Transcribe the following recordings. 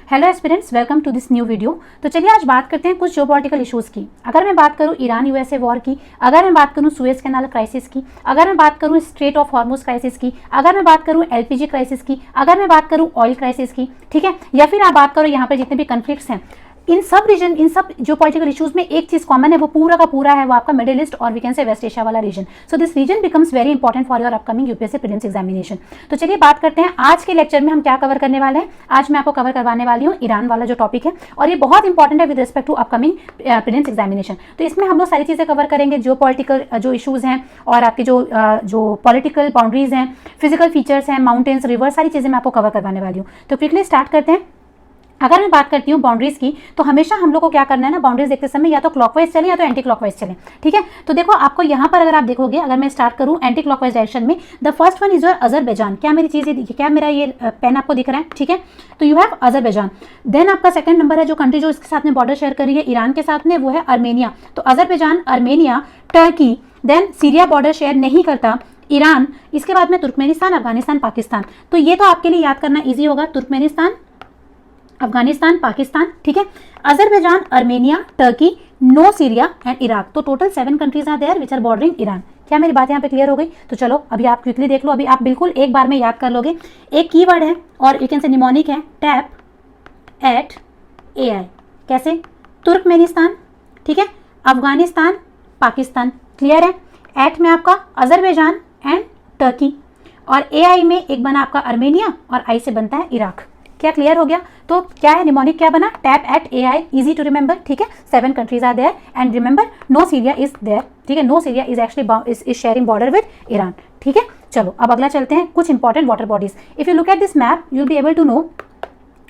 Hello aspirants, welcome to this new video. तो चलिए आज बात करते हैं कुछ जियोपॉलिटिकल इश्यूज़ की। अगर मैं बात करूं ईरान यूएसए वॉर की, अगर मैं बात करूं सुएज कैनाल क्राइसिस की, अगर मैं बात करूं स्ट्रेट ऑफ हॉर्मुज क्राइसिस की, अगर मैं बात करूं एलपीजी क्राइसिस की, अगर मैं बात करूं ऑयल क्राइसिस की, ठीक है, या फिर आप बात करो यहाँ पर जितने भी कन्फ्लिक्ट्स हैं, इन सब रीजन, इन सब जो पॉलिटिकल इश्यूज में एक चीज कॉमन है, वो पूरा का पूरा है, वो आपका मिडिल ईस्ट और we can say west asia वाला region. So this region becomes very important for your upcoming UPSC prelims examination. तो चलिए बात करते हैं आज के लेक्चर में हम क्या कवर करने वाले हैं। आज मैं आपको कवर करवाने वाली हूँ ईरान वाला जो टॉपिक है, और ये बहुत इंपॉर्टेंट है with respect to upcoming prelims examination. तो इसमें हम लोग सारी चीजें कवर करेंगे, जो पॉलिटिकल जो इशूज हैं और आपके जो पॉलिटिकल बाउंड्रीज हैं, फिजिकल फीचर्स हैं, माउंटेन्स, रिवर, सारी चीजें मैं आपको कवर करवाने वाली हूँ। तो क्विकली स्टार्ट करते हैं। अगर मैं बात करती हूँ बाउंड्रीज की, तो हमेशा हम लोग को क्या करना है ना, बाउंड्रीज देखते समय या तो क्लॉकवाइज चलें या तो एंटी क्लॉकवाइज चलें, ठीक है। तो देखो आपको यहाँ पर अगर आप देखोगे, अगर मैं स्टार्ट करूँ एंटी क्लॉकवाइज डायरेक्शन में, the first one is your Azerbaijan. क्या मेरी चीज़ है, क्या मेरा ये पेन आपको दिख रहा है, ठीक है। तो यू हैव अजरबैजान। देन आपका सेकंड नंबर है जो कंट्री जो इसके साथ में बॉर्डर शेयर करी है ईरान के साथ में, वो है अर्मेनिया। तो Azerbaijan, Armenia, Turkey, then Syria border share नहीं करता, ईरान, इसके बाद में तुर्कमेनिस्तान, अफगानिस्तान, पाकिस्तान। तो ये तो आपके लिए याद करना ईजी होगा, तुर्कमेनिस्तान, अफगानिस्तान, पाकिस्तान, ठीक है। Azerbaijan, Armenia, Turkey, no Syria and Iraq. तो total 7 countries are there which are bordering Iran. क्या मेरी बात यहाँ पे क्लियर हो गई? तो चलो अभी आप क्विकली देख लो, अभी आप बिल्कुल एक बार में याद कर लोगे। एक कीवर्ड है और यू कैन से निमोनिक है, टैप एट एआई। कैसे? तुर्कमेनिस्तान, ठीक है, अफगानिस्तान, पाकिस्तान, क्लियर है। एट में आपका अजरबैजान एंड टर्की, और एआई में एक बना आपका अर्मेनिया, और आई से बनता है इराक। क्या क्लियर हो गया? तो क्या है निमोनिक, क्या बना? Tap at AI, easy to remember, ठीक है। 7 countries are there and remember no Syria is there, ठीक है। No Syria is actually is sharing border with Iran, ठीक है। चलो अब अगला चलते हैं, कुछ important water bodies. If you look at this map you will be able to know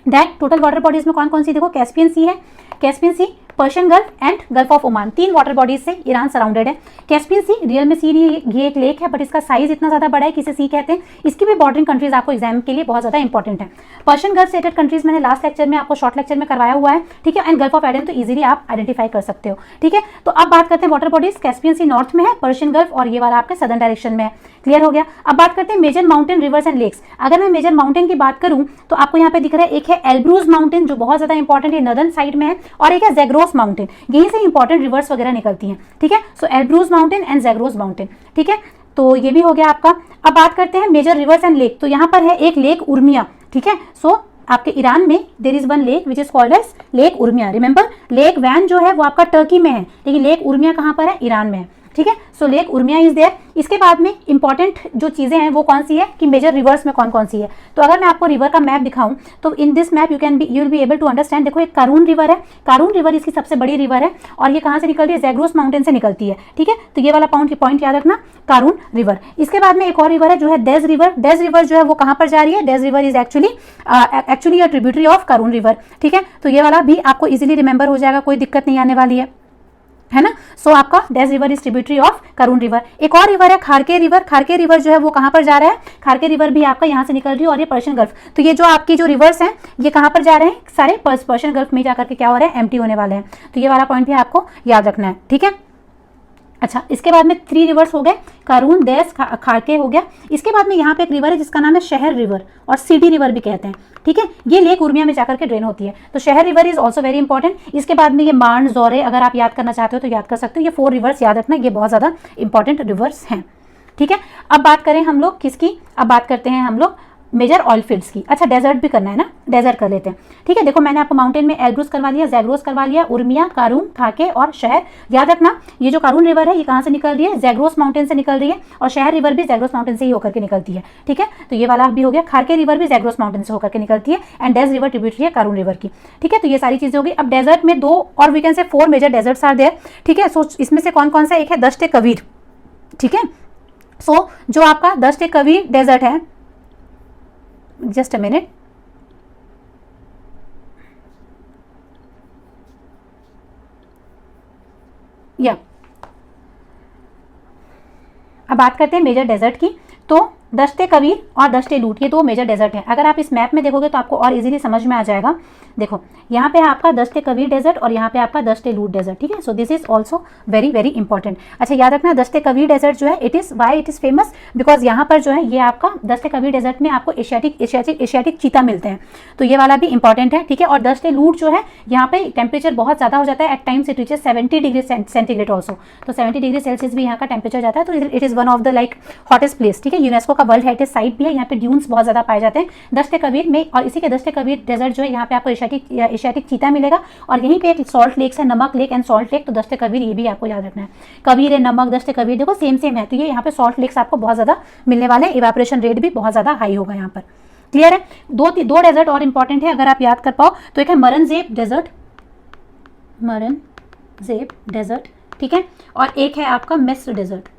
that total water bodies में कौन कौन सी, देखो कैस्पियन सी है, Caspian C, Persian gulf and gulf of Oman, 3 water bodies से Iran surrounded है। Caspian सी real में सी नहीं, ये एक लेक है, बट इसका साइज इतना ज्यादा बड़ा है कि इसे सी कहते हैं। इसकी भी बॉर्डरिंग कंट्रीज आपको एग्जाम के लिए बहुत ज्यादा इंपॉर्टेंट है। पर्शियन गल्फ स्टेटेड कंट्रीज मैंने लास्ट लेक्चर में आपको शॉर्ट लेक्चर में करवाया हुआ है, ठीक है। एंड गल्फ ऑफ एडन तो इजीली आप आइडेंटिफाई कर सकते हो, ठीक है। तो अब बात करते हैं वाटर बॉडीज। कैस्पियन सी नॉर्थ में है, पर्शियन गल्फ और ये वाला आपके सदर्न डायरेक्शन में है, क्लियर हो गया। अब बात करते हैं major mountain, rivers and lakes. अगर मैं मेजर माउंटेन की बात करूं तो आपको यहाँ पे दिख रहा है, एक है एल्ब्रूज माउंटेन जो बहुत ज्यादा इंपॉर्टेंट है, नदर्न साइड में है, और एक है जैग्रोस माउंटेन, यहीं से इंपॉर्टेंट रिवर्स वगैरह निकलती हैं, ठीक है। So Elburz mountain and Zagros mountain, ठीक है। तो ये भी हो गया आपका। अब बात करते हैं मेजर रिवर्स एंड लेक। तो यहाँ पर है एक लेक उर्मिया, ठीक है। सो आपके ईरान में there is one lake which is called as lake Urmia. Remember lake Van जो है वो आपका टर्की में है, लेकिन लेक उर्मिया कहाँ पर है? ईरान में है, ठीक है। सो लेक उर्मिया इज देयर। इसके बाद में इंपॉर्टेंट जो चीजें हैं वो कौन सी है कि मेजर रिवर्स में कौन कौन सी है। तो अगर मैं आपको रिवर का मैप दिखाऊं तो in this map you will be able to understand. देखो एक कारून रिवर है, कारून रिवर इसकी सबसे बड़ी रिवर है, और ये कहाँ से निकलती है? जैग्रोस माउंटेन से निकलती है, ठीक है। तो ये वाला पॉइंट याद रखना, कारून रिवर। इसके बाद में एक और रिवर है जो है डेज रिवर। डेज रिवर जो है वो कहाँ पर जा रही है? Dez river is actually a tributary of Karun river, ठीक है। तो ये वाला भी आपको इजिली रिमेंबर हो जाएगा, कोई दिक्कत नहीं आने वाली है ना। सो आपका days river is tributary of करून रिवर। एक और रिवर है खारके रिवर। खारके रिवर जो है वो कहाँ पर जा रहा है? खारके रिवर भी आपका यहाँ से निकल रही है, और ये पर्शियन गल्फ। तो ये जो आपकी जो रिवर्स हैं ये कहाँ पर जा रहे हैं? सारे पर्शियन गल्फ में जाकर के क्या हो रहे हैं? एम्प्टी होने वाले हैं। तो ये वाला पॉइंट भी आपको याद रखना है, ठीक है। अच्छा, इसके बाद में 3 रिवर्स हो गए, कारून, देस, खारके हो गया। इसके बाद में यहाँ पे एक रिवर है जिसका नाम है शहर रिवर, और सीडी रिवर भी कहते हैं, ठीक है। ये लेक उर्मिया में जाकर के ड्रेन होती है। तो शहर river is also very important. इसके बाद में ये मार्न, जोरे, अगर आप याद करना चाहते हो तो याद कर सकते हो। ये 4 रिवर्स याद रखना, ये बहुत ज्यादा इंपॉर्टेंट रिवर्स हैं, ठीक है। अब बात करें हम लोग किसकी? अब बात करते हैं हम लोग मेजर ऑयल फील्ड्स की। अच्छा, डेजर्ट भी करना है ना, डेजर्ट कर लेते हैं, ठीक है। देखो मैंने आपको माउंटेन में एल्ब्रूज करवा लिया, जैग्रोस करवा लिया, उर्मिया, कारून, खाके और शहर। याद रखना ये जो कारून रिवर है ये कहाँ से निकल रही है? जैग्रोस माउंटेन से निकल रही है, और शहर रिवर भी जैग्रोस माउंटेन से ही होकर के निकलती है, ठीक है। तो ये वाला भी हो गया। खारके रिवर भी जैग्रोस माउंटेन से होकर के निकलती है, एंड डेज रिवर ट्रिब्यूटरी है कारून रिवर की, ठीक है। तो ये सारी चीजें हो गई। अब डेजर्ट में 2 और वी कैन से 4 मेजर डेजर्ट्स आर देयर, ठीक है। सो इसमें से कौन कौन सा? एक है दश्त कबीर, ठीक है। सो जो आपका दश्त कबीर डेजर्ट है, जस्ट अ मिनट, या अब बात करते हैं मेजर डेजर्ट की। तो दश्ते कबीर और दश्ते लूट, ये दो मेजर डेजर्ट हैं। अगर आप इस मैप में देखोगे तो आपको और इजीली समझ में आ जाएगा। देखो यहाँ पे आपका दश्ते कबीर डेजर्ट और यहाँ पे आपका दश्ते लूट डेजर्ट, ठीक है। So this is also very very important. अच्छा याद रखना, दश्ते कबीर डेजर्ट जो है it is why it is famous, because यहाँ पर जो है ये आपका दश्ते कबीर डेजर्ट में आपको एशियाटिक चीता मिलते हैं, तो ये वाला भी इंपॉर्टेंट है, ठीक है। और दश्ते लूट जो है यहाँ पे टेम्परेचर बहुत ज़्यादा हो जाता है, at times it reaches 70 degree centigrade also, तो 70 डिग्री सेल्सियस भी यहाँ का टेम्परेचर जाता है। तो it is one of the like hottest place, ठीक है। यूनेस्को का वर्ल्ड हेरिटेज साइट भी है, यहाँ पे ड्यून्स बहुत ज़्यादा पाए जाते हैं दश्ते कबीर में। और इसी के दश्ते कबीर डेजर्ट जो है यहाँ पे आपको एशियाटिक चीता मिलेगा, और यहीं पे एक सॉल्ट लेक्स है, नमक लेक एंड सॉल्ट लेक, तो दश्ते कबीर ये भी आपको याद रखना है। कबीर है, नमक, दश्ते कबीर देखो सेम है, तो ये यहाँ पे सॉल्ट लेक्स आपको बहुत ज़्यादा मिलने वाले, इवेपोरेशन रेट भी बहुत ज़्यादा हाई होगा यहाँ पर। क्लियर है। दो डेजर्ट और इंपॉर्टेंट है अगर आप याद कर पाओ तो, एक है मरनजेब डेजर्ट, ठीक है, और एक है आपका मिस्र डेजर्ट,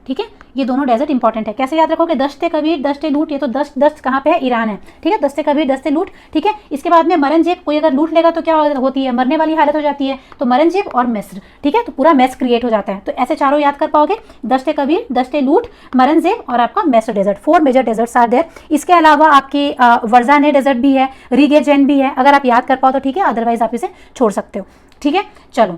ठीक है। ये दोनों डेजर्ट इंपॉर्टेंट है। कैसे याद रखोगे, दश्ते कबीर दश्ते लूट, ये तो दश्त कहाँ पे है, ईरान है, ठीक है। दश्ते कबीर दश्ते लूट, ठीक है। इसके बाद में मरनजेब, कोई अगर लूट लेगा तो क्या होती है, मरने वाली हालत हो जाती है, तो मरनजेब और मिस्र, ठीक है, तो पूरा मैस क्रिएट हो जाता है। तो ऐसे चारों याद कर पाओगे, दश्ते कबीर दश्ते लूट मरनजेब और आपका Mesr desert, 4 major deserts are there. इसके अलावा आपके वर्जाने डेजर्ट भी है, रीगेजेन भी है, अगर आप याद कर पाओ तो ठीक है, अदरवाइज आप इसे छोड़ सकते हो, ठीक है। चलो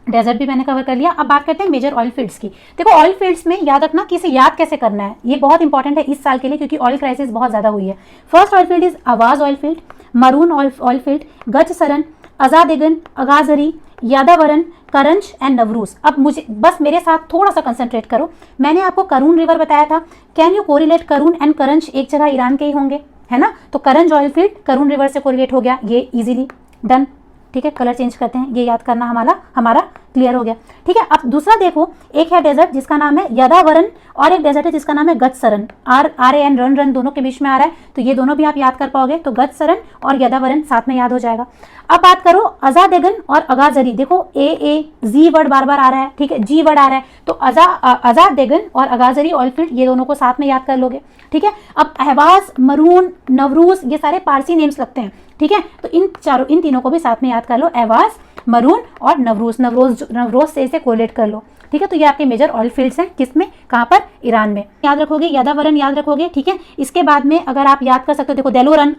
डेजर्ट भी मैंने कवर कर लिया। अब बात करते हैं मेजर ऑयल फील्ड्स की। देखो ऑयल फील्ड्स में याद रखना कि इसे याद कैसे करना है, ये बहुत इंपॉर्टेंट है इस साल के लिए, क्योंकि ऑयल क्राइसिस बहुत ज़्यादा हुई है। फर्स्ट ऑयल फील्ड इज आवाज oil field, maroon oil field, गच सरन, अजादेगन, अगाजरी, यादावरन, करंज एंड नवरूज। अब मुझे बस मेरे साथ थोड़ा सा कंसंट्रेट करो। मैंने आपको करून रिवर बताया था, कैन यू कोरिलेट करून एंड करंज एक जगह ईरान के ही होंगे, है ना। तो करंज ऑयल फील्ड करून रिवर से कोरिलेट हो गया, ये इजीली डन, ठीक है। कलर चेंज करते हैं, ये याद करना हमारा क्लियर हो गया, ठीक है। अब दूसरा देखो, एक है डेजर्ट जिसका नाम है यादावरन और एक डेजर्ट है जिसका नाम है गच सरन, RAN रन दोनों के बीच में आ रहा है, तो ये दोनों भी आप याद कर पाओगे। तो गच सरन और यादावरन साथ में याद हो जाएगा। अब बात करो अजादेगन और अगाजरी, देखो जी वर्ड बार बार आ रहा है, ठीक है, जी वर्ड आ रहा है, तो अजादेगन और अगाजरी ऑयल फील्ड ये दोनों को साथ में याद कर लोगे, ठीक है। अब अहवाज, मरून, नवरूज ये सारे पारसी नेम्स लगते हैं, ठीक है, तो इन तीनों को भी साथ में याद कर लो, अहवाज, मरून और नवरोज से इसे कोरिलेट कर लो, ठीक है। तो ये आपके मेजर ऑयल फील्ड्स हैं, किसमें, कहाँ पर, ईरान में। याद रखोगे, यादावरन याद रखोगे, ठीक है। इसके बाद में अगर आप याद कर सकते हो, देखो देलोरन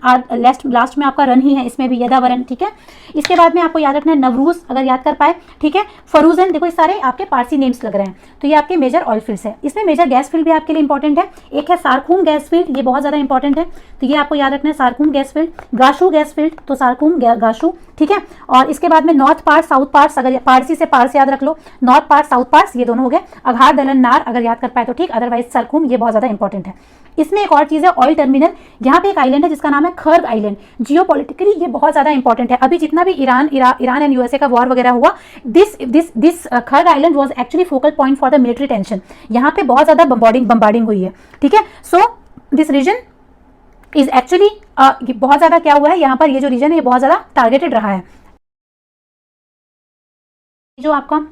लास्ट में आपका रन ही है, इसमें भी यादावरन, ठीक है। इसके बाद में आपको याद रखना है नवरूज, अगर याद कर पाए, ठीक है। फरूजन, देखो ये सारे आपके पारसी नेम्स लग रहे हैं, तो ये आपके मेजर ऑयल फील्ड्स है। इसमें मेजर गैस फील्ड भी आपके लिए इंपॉर्टेंट है, एक है सारकूम गैस फील्ड, ये बहुत ज्यादा इंपॉर्टेंट है, तो ये आपको याद रखना है, सारकूम गैस फील्ड, गाशू गैस फील्ड, तो सारकूम गाशू, ठीक है। और इसके बाद में नॉर्थ पार्ट साउथ पार्ट्स, अगर पारसी से पार्स याद रख लो, नॉर्थ पार्ट साउथ पार्ट्स ये दोनों हो गए। अघार दलन नार अगर याद कर पाए तो ठीक, अदरवाइज सरकुम ये बहुत ज्यादा इंपॉर्टेंट है। इसमें एक और चीज है ऑयल टर्मिनल, यहाँ पे एक आइलैंड है जिसका नाम है खर्ग आइलैंड। जियोपॉलिटिकली ये बहुत ज्यादा इंपॉर्टेंट है। अभी जितना भी ईरान एंड यूएसए का वॉर वगैरह हुआ, this Kharg island was actually focal point for the military tension. यहाँ पे बहुत ज्यादा बम्बार्डिंग हुई है, ठीक है। So this region is actually बहुत ज्यादा क्या हुआ है यहाँ पर, ये जो रीजन है ये बहुत ज्यादा टारगेटेड रहा है। जो आपका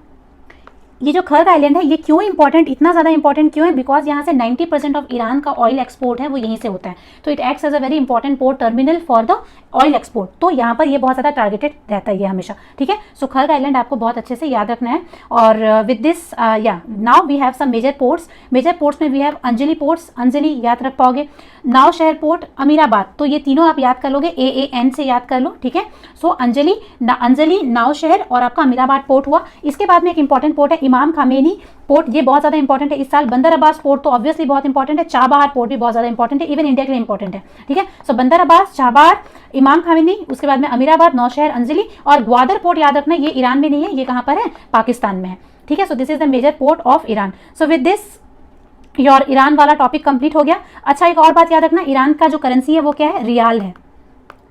ये जो खर्ग आइलैंड है ये क्यों इंपॉर्टेंट, इतना ज़्यादा इंपॉर्टेंट क्यों है, बिकॉज यहाँ से 90% ऑफ ईरान का ऑयल एक्सपोर्ट है वो यहीं से होता है, तो it acts as a very important port terminal for the oil export. तो यहाँ पर ये बहुत ज़्यादा टारगेटेड रहता है ये हमेशा, ठीक है। सो खर्ग आइलैंड आपको बहुत अच्छे से याद रखना है। और with this now we have some major ports में we have Anzali ports, Anzali याद रख पाओगे, नाव शहर पोर्ट, अमीराबाद, तो ये तीनों आप याद कर लोगे, AAN से याद कर लो, ठीक है। सो अंजलि, नाव शहर और आपका अमीराबाद पोर्ट हुआ। इसके बाद में एक इंपॉर्टेंट पोर्ट है इमाम खामेनी पोर्ट, ये बहुत ज़्यादा इंपॉर्टेंट है इस साल। बंदर अब्बास पोर्ट तो ऑब्वियसली बहुत इंपॉर्टेंट है, चाबहार पोर्ट भी बहुत ज़्यादा इंपॉर्टेंट है, इवन इंडिया के लिए इंपॉर्टेंट है, ठीक है। सो बंदर अब्बास, चाबहार, इमाम खामेनी, उसके बाद में अमीराबाद, नौशहर, अंजलि और ग्वादर पोर्ट याद रखना, ये ईरान में नहीं है, ये कहाँ पर है, पाकिस्तान में है, ठीक है। So this is the major port of Iran. So with this your Iran वाला टॉपिक कंप्लीट हो गया। अच्छा एक और बात याद रखना, ईरान का जो करेंसी है वो क्या है, रियाल है,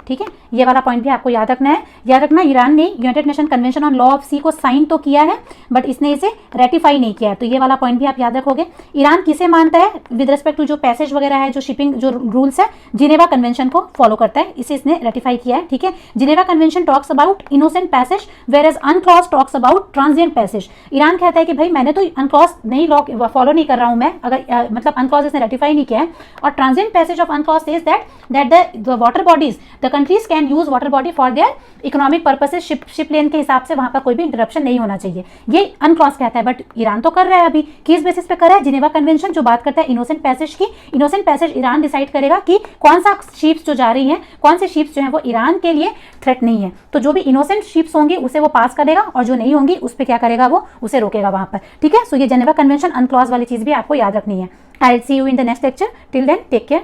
ठीक है। ये वाला पॉइंट भी आपको याद रखना है। याद रखना ईरान ने United Nation convention on law of sea को साइन तो किया है बट इसने इसे रेटिफाई नहीं किया है, तो ये वाला पॉइंट भी आप याद रखोगे। ईरान किसे मानता है विद रिस्पेक्ट टू जो पैसेज वगैरह है, जो शिपिंग जो रूल्स है, जिनेवा कन्वेंशन को फॉलो करता है, इसे इसने रेटिफाई किया है, ठीक है। Geneva convention talks about innocent passage whereas UNCLOS talks about transient passage. Iran कहता है कि भाई मैंने तो अनक्लॉज नहीं लॉ फॉलो नहीं कर रहा हूं मैं, अगर मतलब अनक्लॉज इसने रेटिफाई नहीं किया है, और transient passage of UNCLOS says that that the water bodies, the countries can use water body for their economic purposes, ship lane के हिसाब से वहां पर कोई भी इंटरप्शन नहीं होना चाहिए, ये अनक्लॉज कहता है। बट ईरान तो कर रहा है अभी, किस बेसिस पे कर रहा है? जिनेवा कन्वेंशन जो बात करता है इनोसेंट पैसेज की। इनोसेंट पैसेज ईरान डिसाइड करेगा कि कौन सा शिप्स जो जा रही हैं, कौन से शिप्स जो हैं वो ईरान के लिए थ्रेट नहीं है, तो जो भी इनोसेंट शिप्स होंगी उसे वो पास करेगा और जो नहीं होंगी उस पर क्या करेगा, वो उसे रोकेगा वहां पर, ठीक है। सो ये जेनेवा कन्वेंशन अनक्लॉज वाली चीज भी आपको याद रखनी है। I will see you in the next lecture, till then take care,